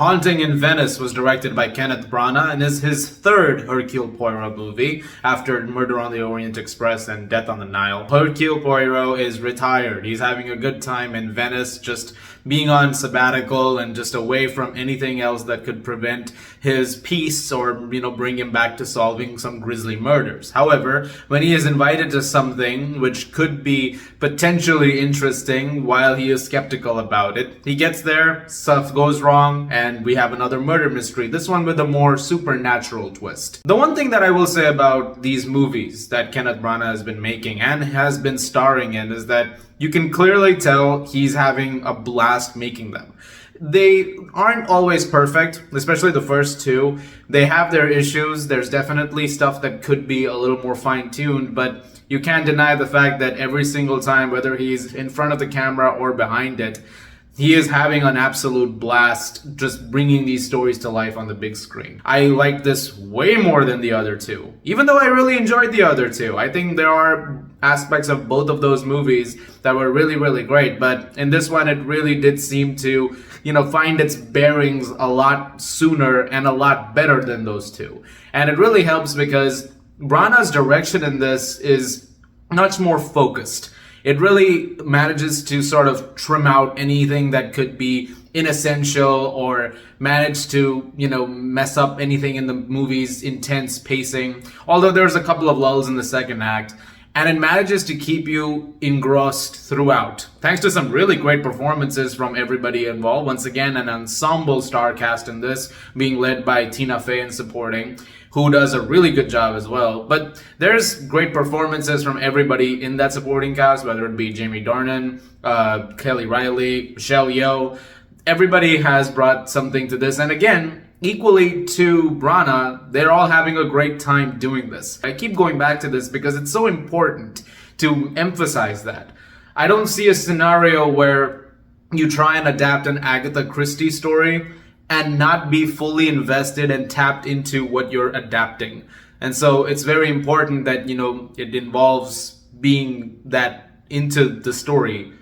Haunting in Venice was directed by Kenneth Branagh and is his third Hercule Poirot movie after Murder on the Orient Express and Death on the Nile. Hercule Poirot is retired. He's having a good time in Venice, just being on sabbatical and just away from anything else that could prevent his peace or, bring him back to solving some grisly murders. However, when he is invited to something which could be potentially interesting while he is skeptical about it, he gets there, stuff goes wrong, and we have another murder mystery, this one with a more supernatural twist. The one thing that I will say about these movies that Kenneth Branagh has been making and has been starring in is that you can clearly tell he's having a blast making them. They aren't always perfect, especially the first two. They have their issues. There's definitely stuff that could be a little more fine-tuned, but you can't deny the fact that every single time, whether he's in front of the camera or behind it, he is having an absolute blast just bringing these stories to life on the big screen. I like this way more than the other two, even though I really enjoyed the other two. I think there are aspects of both of those movies that were really, really great, but in this one, it really did seem to, find its bearings a lot sooner and a lot better than those two. And it really helps because Branagh's direction in this is much more focused. It really manages to sort of trim out anything that could be inessential or manage to, mess up anything in the movie's intense pacing. Although there's a couple of lulls in the second act. And it manages to keep you engrossed throughout. Thanks to some really great performances from everybody involved. Once again, an ensemble star cast in this, being led by Tina Fey in supporting, who does a really good job as well. But there's great performances from everybody in that supporting cast, whether it be Jamie Dornan, Kelly Riley, Michelle Yeoh. Everybody has brought something to this. And again, equally to Branagh, they're all having a great time doing this. I keep going back to this because it's so important to emphasize that. I don't see a scenario where you try and adapt an Agatha Christie story and not be fully invested and tapped into what you're adapting. And so it's very important that, it involves being that into the story,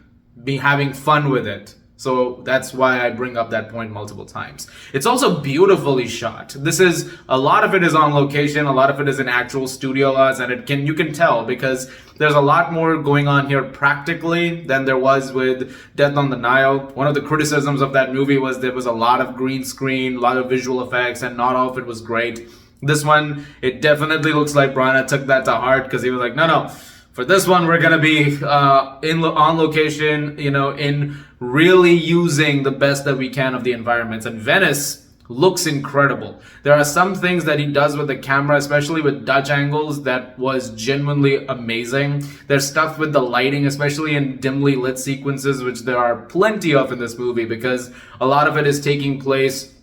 having fun with it. So that's why I bring up that point multiple times. It's also beautifully shot. A lot of it is on location, a lot of it is in actual studio lots, and you can tell because there's a lot more going on here practically than there was with Death on the Nile. One of the criticisms of that movie was there was a lot of green screen, a lot of visual effects, and not all of it was great. This one, it definitely looks like Branagh took that to heart because he was like, no. For this one, we're going to be on location, in really using the best that we can of the environments. And Venice looks incredible. There are some things that he does with the camera, especially with Dutch angles, that was genuinely amazing. There's stuff with the lighting, especially in dimly lit sequences, which there are plenty of in this movie because a lot of it is taking place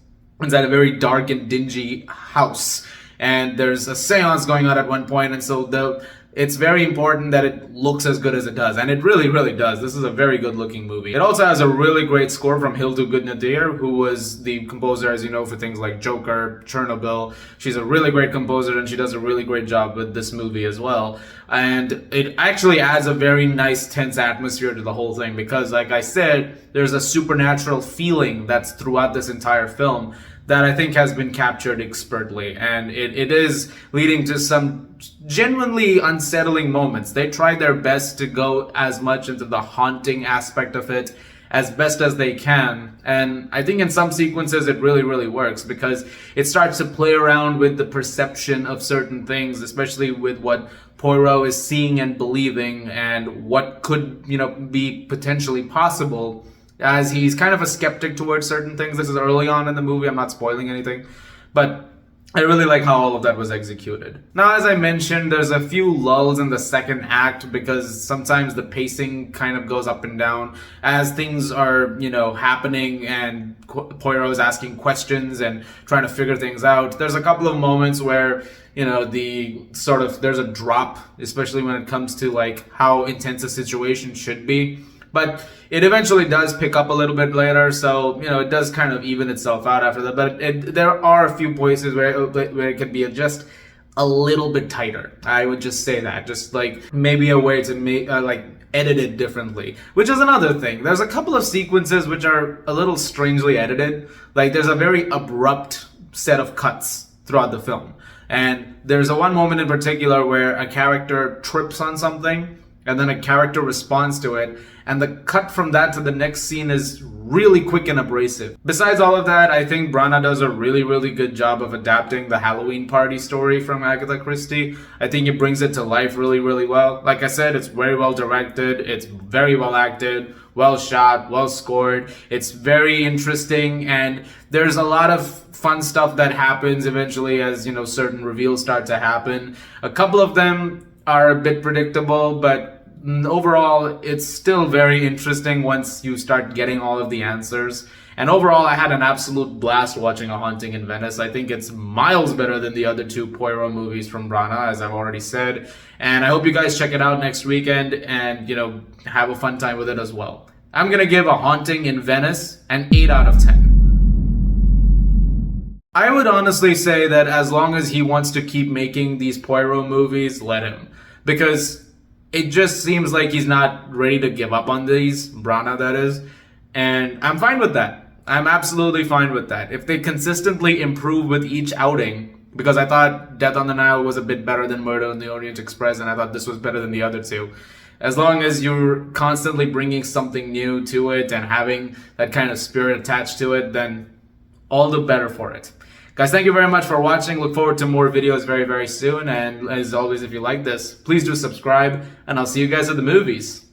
inside a very dark and dingy house. And there's a seance going on at one point, and so it's very important that it looks as good as it does. And it really, really does. This is a very good looking movie. It also has a really great score from Hildur Gudnadottir, who was the composer, as you know, for things like Joker, Chernobyl. She's a really great composer and she does a really great job with this movie as well. And it actually adds a very nice tense atmosphere to the whole thing because, like I said, there's a supernatural feeling that's throughout this entire film that I think has been captured expertly, and it is leading to some genuinely unsettling moments. They tried their best to go as much into the haunting aspect of it as best as they can, and I think in some sequences it really, really works because it starts to play around with the perception of certain things, especially with what Poirot is seeing and believing and what could, be potentially possible, as he's kind of a skeptic towards certain things. This is early on in the movie, I'm not spoiling anything, but I really like how all of that was executed. Now, as I mentioned, there's a few lulls in the second act because sometimes the pacing kind of goes up and down as things are, happening and Poirot is asking questions and trying to figure things out. There's a couple of moments where, there's a drop, especially when it comes to like how intense a situation should be. But it eventually does pick up a little bit later, so it does kind of even itself out after that. But there are a few places where it could be just a little bit tighter. I would just say that. Just like maybe a way to make like edit it differently, which is another thing. There's a couple of sequences which are a little strangely edited. Like there's a very abrupt set of cuts throughout the film. And there's a one moment in particular where a character trips on something and then a character responds to it, and the cut from that to the next scene is really quick and abrasive. Besides all of that, I think Branagh does a really, really good job of adapting the Halloween party story from Agatha Christie. I think it brings it to life really, really well. Like I said, it's very well directed, it's very well acted, well shot, well scored. It's very interesting, and there's a lot of fun stuff that happens eventually as, you know, certain reveals start to happen. A couple of them are a bit predictable, but overall, it's still very interesting once you start getting all of the answers. And overall, I had an absolute blast watching A Haunting in Venice. I think it's miles better than the other two Poirot movies from Branagh, as I've already said. And I hope you guys check it out next weekend and, you know, have a fun time with it as well. I'm gonna give A Haunting in Venice an 8 out of 10. I would honestly say that as long as he wants to keep making these Poirot movies, let him. Because it just seems like he's not ready to give up on these, Branagh that is, and I'm fine with that. I'm absolutely fine with that. If they consistently improve with each outing, because I thought Death on the Nile was a bit better than Murder on the Orient Express, and I thought this was better than the other two. As long as you're constantly bringing something new to it and having that kind of spirit attached to it, then all the better for it. Guys, thank you very much for watching. Look forward to more videos very, very soon. And as always, if you like this, please do subscribe. And I'll see you guys at the movies.